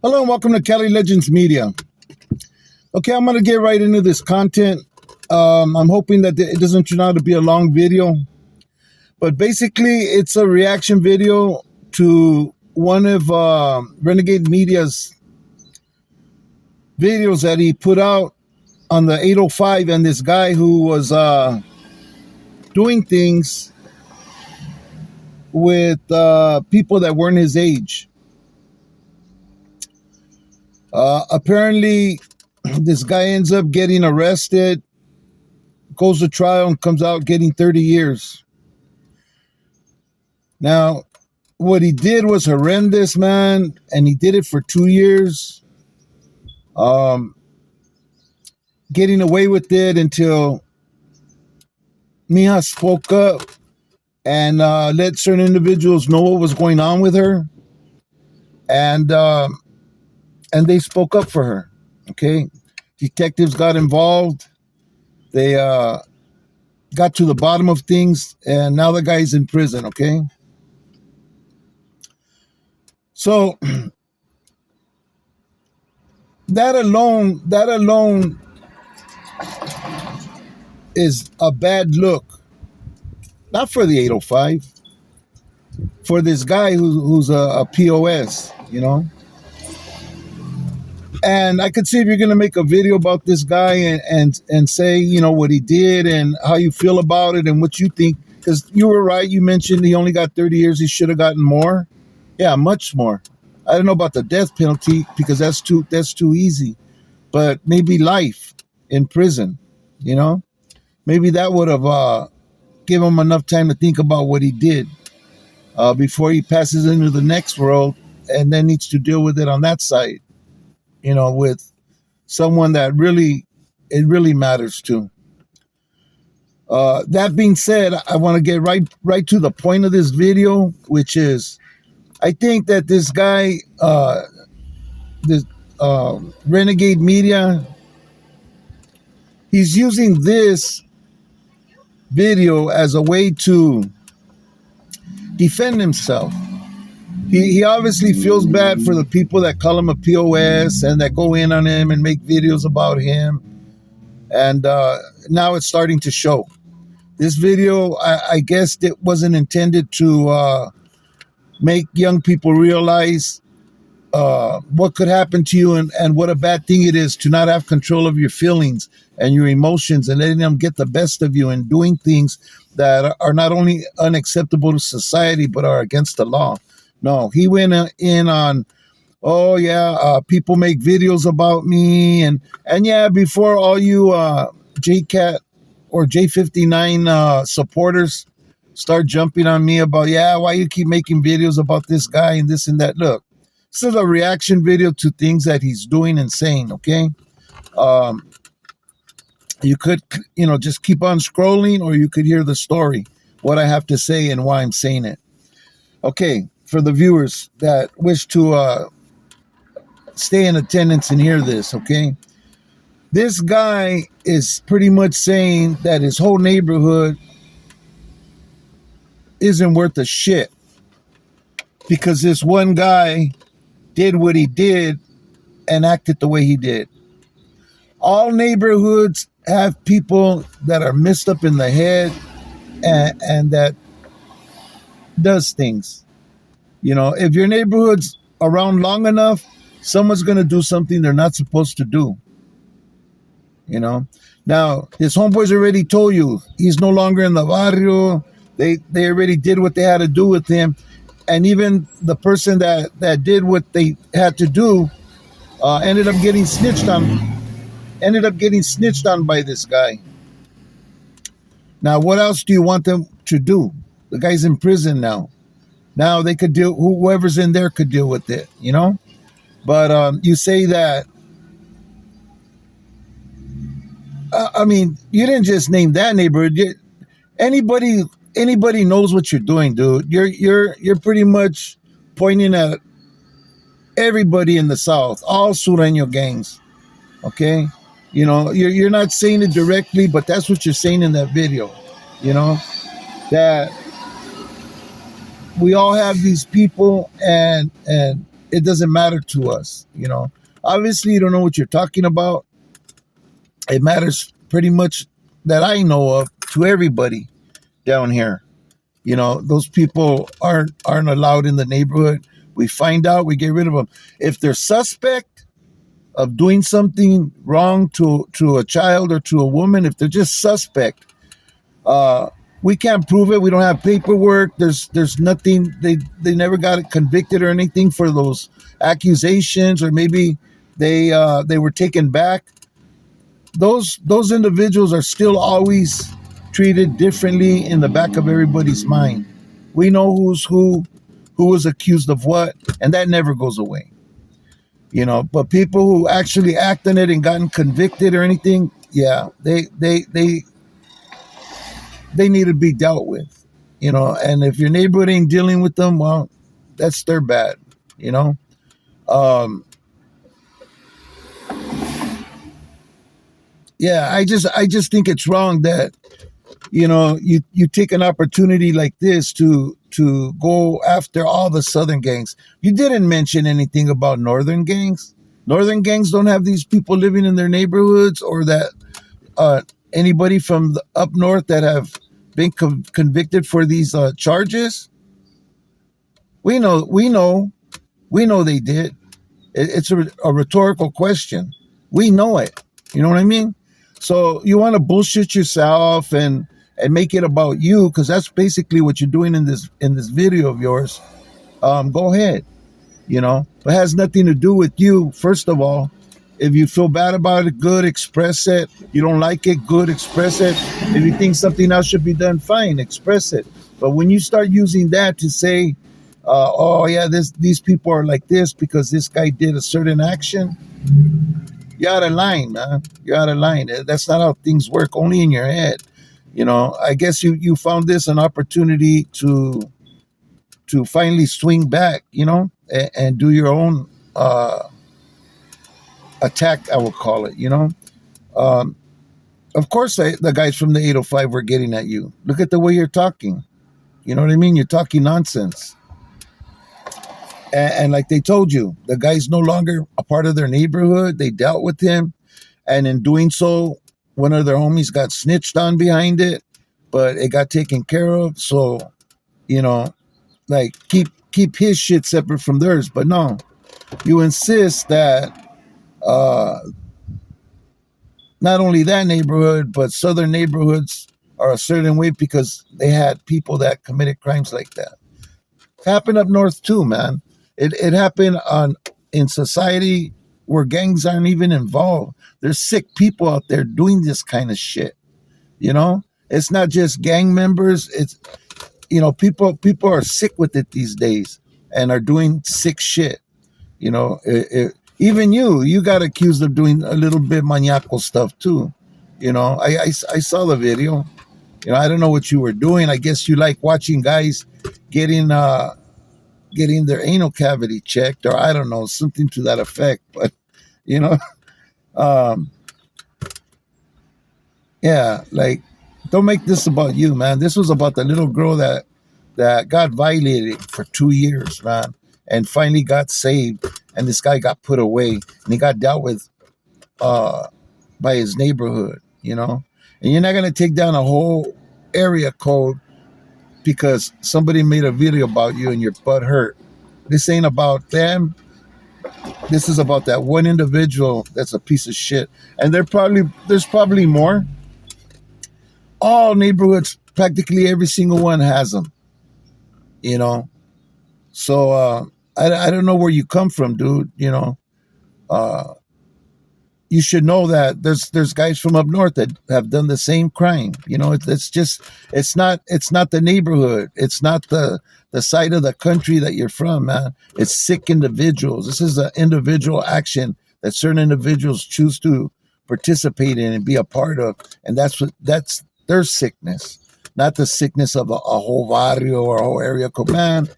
Hello and welcome to Cali Legends Media. Okay, I'm going to get right into this content. I'm hoping that it doesn't turn out to be a long video. But basically, it's a reaction video to one of Renegade Media's videos that he put out on the 805, and this guy who was doing things with people that weren't his age. Apparently, this guy ends up getting arrested, goes to trial, and comes out getting 30 years. Now, what he did was horrendous, man, and he did it for 2 years, getting away with it until Mija spoke up and let certain individuals know what was going on with her, and they spoke up for her. Okay, detectives got involved. They got to the bottom of things, and now the guy's in prison. Okay, so that alone is a bad look, not for the 805, for this guy who's a POS, you know. And I could see if you're going to make a video about this guy and say, you know, what he did and how you feel about it and what you think. Because you were right. You mentioned he only got 30 years. He should have gotten more. Yeah, much more. I don't know about the death penalty because that's too easy. But maybe life in prison, you know. Maybe that would have given him enough time to think about what he did before he passes into the next world and then needs to deal with it on that side. You know, with someone that it really matters to. That being said, I want to get right to the point of this video, which is, I think that this guy, this Renegade Media, he's using this video as a way to defend himself. He obviously feels bad for the people that call him a POS and that go in on him and make videos about him. And now it's starting to show. This video, I guess it wasn't intended to make young people realize what could happen to you and what a bad thing it is to not have control of your feelings and your emotions and letting them get the best of you and doing things that are not only unacceptable to society but are against the law. No, he went in on, oh yeah, people make videos about me, and yeah, before all you JCat or J59 supporters start jumping on me about, yeah, why you keep making videos about this guy and this and that. Look, this is a reaction video to things that he's doing and saying. Okay, you could, you know, just keep on scrolling, or you could hear the story, what I have to say and why I'm saying it. Okay. For the viewers that wish to stay in attendance and hear this, okay? This guy is pretty much saying that his whole neighborhood isn't worth a shit because this one guy did what he did and acted the way he did. All neighborhoods have people that are messed up in the head and that does things. You know, if your neighborhood's around long enough, someone's going to do something they're not supposed to do. You know, now his homeboys already told you he's no longer in the barrio. They already did what they had to do with him. And even the person that did what they had to do ended up getting snitched on by this guy. Now, what else do you want them to do? The guy's in prison now. Now they could deal, whoever's in there could deal with it, you know? But you say that, I mean, you didn't just name that neighborhood. Anybody knows what you're doing, dude. You're pretty much pointing at everybody in the South, all Sureño gangs, okay? You know, you're not saying it directly, but that's what you're saying in that video, you know? That we all have these people and it doesn't matter to us. Obviously you don't know what you're talking about. It matters pretty much that I know of to everybody down here. Those people aren't allowed in the neighborhood. We find out, we get rid of them. If they're suspect of doing something wrong to a child or to a woman, if they're just suspect, we can't prove it. We don't have paperwork. There's nothing. They never got convicted or anything for those accusations, or maybe they were taken back. Those individuals are still always treated differently in the back of everybody's mind. We know who's who was accused of what, and that never goes away. But people who actually act on it and gotten convicted or anything, yeah, they need to be dealt with. And if your neighborhood ain't dealing with them, well, that's their bad. Yeah, I just think it's wrong that you take an opportunity like this to go after all the southern gangs. You didn't mention anything about northern gangs. Northern gangs don't have these people living in their neighborhoods, or that anybody from up north that have been convicted for these charges. We know they did. It's a rhetorical question. We know it. You know what I mean? So you want to bullshit yourself and make it about you, because that's basically what you're doing in this video of yours. Go ahead. It has nothing to do with you. First of all, if you feel bad about it, good, express it. You don't like it, good, express it. If you think something else should be done, fine, express it. But when you start using that to say, oh yeah, these people are like this because this guy did a certain action, you're out of line, man. You're out of line. That's not how things work, only in your head. I guess you found this an opportunity to finally swing back, and do your own attack, I will call it. Of course, the guys from the 805 were getting at you. Look at the way you're talking. You know what I mean? You're talking nonsense. And like they told you, the guy's no longer a part of their neighborhood. They dealt with him. And in doing so, one of their homies got snitched on behind it, but it got taken care of. So, like keep his shit separate from theirs. But no, you insist that not only that neighborhood, but southern neighborhoods are a certain way because they had people that committed crimes like that. It happened up north too, man. It happened in society where gangs aren't even involved. There's sick people out there doing this kind of shit. It's not just gang members. It's people are sick with it these days and are doing sick shit. Even you got accused of doing a little bit maniacal stuff too. I saw the video. I don't know what you were doing. I guess you like watching guys getting their anal cavity checked, or I don't know, something to that effect. But yeah, like, don't make this about you, man. This was about the little girl that got violated for 2 years, man, and finally got saved. And this guy got put away, and he got dealt with by his neighborhood, And you're not gonna take down a whole area code because somebody made a video about you and your butt hurt. This ain't about them. This is about that one individual that's a piece of shit. And there's probably more. All neighborhoods, practically every single one has them. So I don't know where you come from, dude. You should know that there's guys from up north that have done the same crime. It's not the neighborhood. It's not the side of the country that you're from, man. It's sick individuals. This is an individual action that certain individuals choose to participate in and be a part of. And that's their sickness, not the sickness of a whole barrio or a whole area code. Man,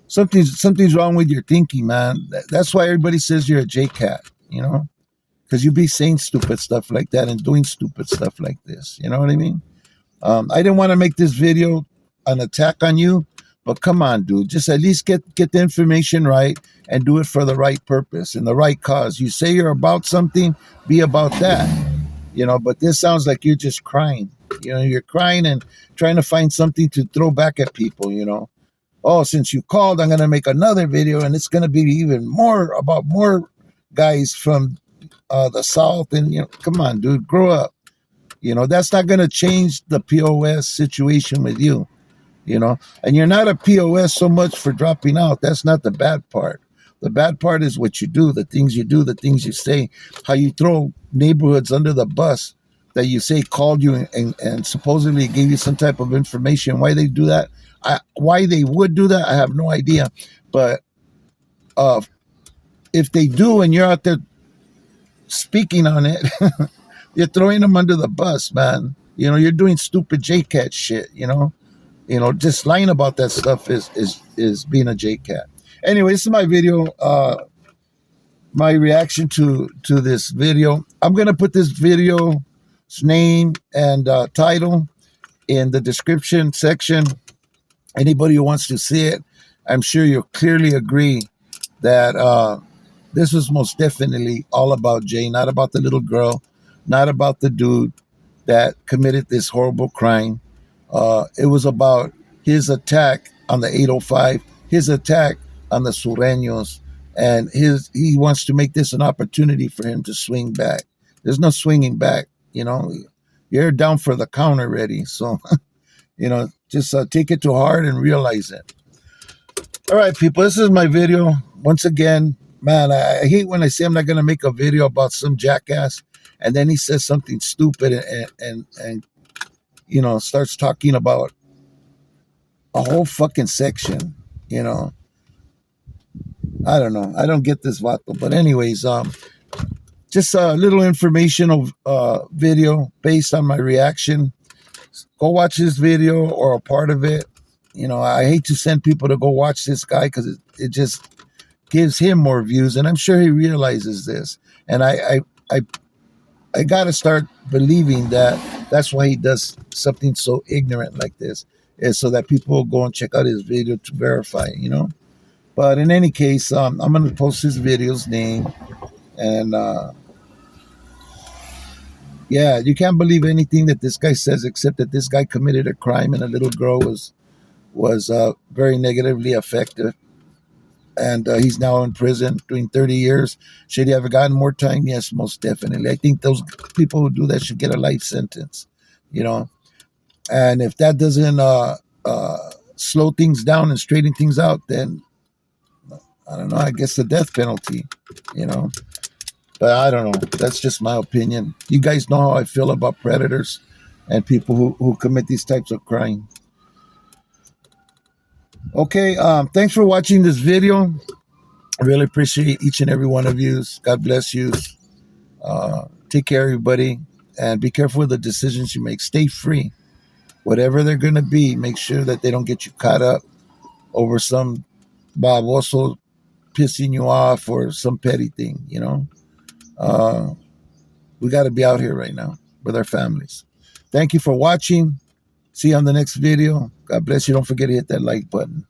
something's wrong with your thinking, man. That's why everybody says you're a J-Cat, because you be saying stupid stuff like that and doing stupid stuff like this. You know what I mean? I didn't want to make this video an attack on you, But come on, dude, just at least get the information right and do it for the right purpose and the right cause. You say you're about something, be about that. But this sounds like you're just crying. You're crying and trying to find something to throw back at people. Oh, since you called, I'm going to make another video, and it's going to be even more about more guys from the South. And, come on, dude, grow up. That's not going to change the POS situation with you, and you're not a POS so much for dropping out. That's not the bad part. The bad part is what you do, the things you do, the things you say, how you throw neighborhoods under the bus that you say called you and supposedly gave you some type of information. Why they do that? Why they would do that, I have no idea. But if they do and you're out there speaking on it, you're throwing them under the bus, man. You're doing stupid JCat shit, just lying about that stuff is being a JCat. Anyway, this is my video, my reaction to this video. I'm going to put this video's name and title in the description section. Anybody who wants to see it, I'm sure you'll clearly agree that this was most definitely all about Jay, not about the little girl, not about the dude that committed this horrible crime. It was about his attack on the 805, his attack on the Sureños, and he wants to make this an opportunity for him to swing back. There's no swinging back, You're down for the count already, so just take it to heart and realize it. All right, people, this is my video. Once again, man, I hate when I say I'm not going to make a video about some jackass, and then he says something stupid and starts talking about a whole fucking section, I don't know. I don't get this vato. But anyways, just a little informational video based on my reaction. Go watch this video or a part of it. I hate to send people to go watch this guy because it just gives him more views, and I'm sure he realizes this. And I got to start believing that that's why he does something so ignorant like this, is so that people will go and check out his video to verify, But in any case, I'm going to post his video's name. And yeah, you can't believe anything that this guy says, except that this guy committed a crime and a little girl was very negatively affected. And he's now in prison doing 30 years. Should he have gotten more time? Yes, most definitely. I think those people who do that should get a life sentence, And if that doesn't slow things down and straighten things out, then I don't know, I guess the death penalty, But I don't know. That's just my opinion. You guys know how I feel about predators and people who commit these types of crime. Okay, thanks for watching this video. I really appreciate each and every one of you. God bless you. Take care, everybody. And be careful with the decisions you make. Stay free. Whatever they're going to be, make sure that they don't get you caught up over some baboso pissing you off or some petty thing, We got to be out here right now with our families. Thank you for watching. See you on the next video. God bless you. Don't forget to hit that like button.